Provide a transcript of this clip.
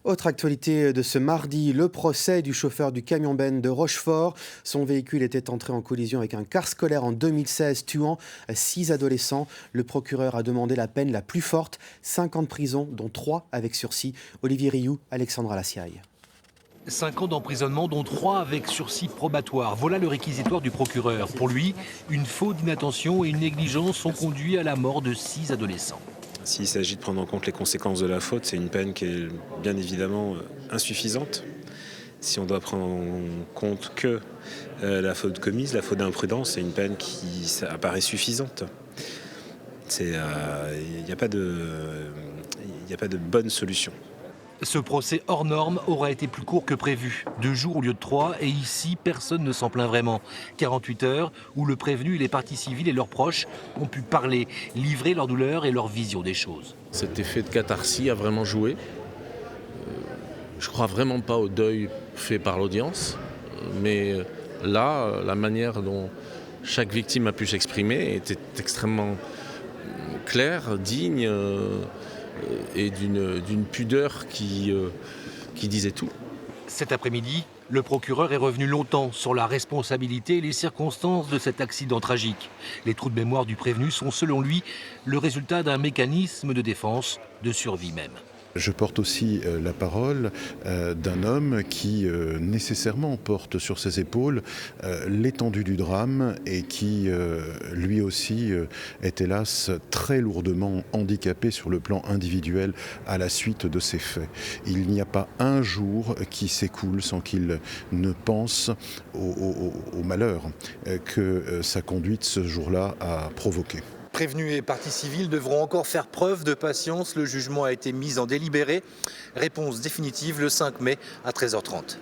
Autre actualité de ce mardi, le procès du chauffeur du camion-ben de Rochefort. Son véhicule était entré en collision avec un car scolaire en 2016, tuant 6 adolescents. Le procureur a demandé la peine la plus forte, 5 ans de prison, dont 3 avec sursis. Olivier Rioux, Alexandra Lassiaille. 5 ans d'emprisonnement, dont 3 avec sursis probatoire. Voilà le réquisitoire du procureur. Pour lui, une faute d'inattention et une négligence ont conduit à la mort de 6 adolescents. S'il s'agit de prendre en compte les conséquences de la faute, c'est une peine qui est bien évidemment insuffisante. Si on doit prendre en compte que la faute commise, la faute d'imprudence, c'est une peine qui apparaît suffisante. Il n'y a pas de bonne solution. Ce procès hors norme aura été plus court que prévu. 2 jours au lieu de 3, et ici, personne ne s'en plaint vraiment. 48 heures où le prévenu et les parties civiles et leurs proches ont pu parler, livrer leur douleur et leur vision des choses. Cet effet de catharsis a vraiment joué. Je ne crois vraiment pas au deuil fait par l'audience, mais là, la manière dont chaque victime a pu s'exprimer était extrêmement claire, digne et d'une pudeur qui disait tout. Cet après-midi, le procureur est revenu longtemps sur la responsabilité et les circonstances de cet accident tragique. Les trous de mémoire du prévenu sont, selon lui, le résultat d'un mécanisme de défense, de survie même. Je porte aussi la parole d'un homme qui nécessairement porte sur ses épaules l'étendue du drame et qui lui aussi est hélas très lourdement handicapé sur le plan individuel à la suite de ces faits. Il n'y a pas un jour qui s'écoule sans qu'il ne pense au malheur que sa conduite ce jour-là a provoqué. Prévenus et parties civiles devront encore faire preuve de patience. Le jugement a été mis en délibéré. Réponse définitive le 5 mai à 13h30.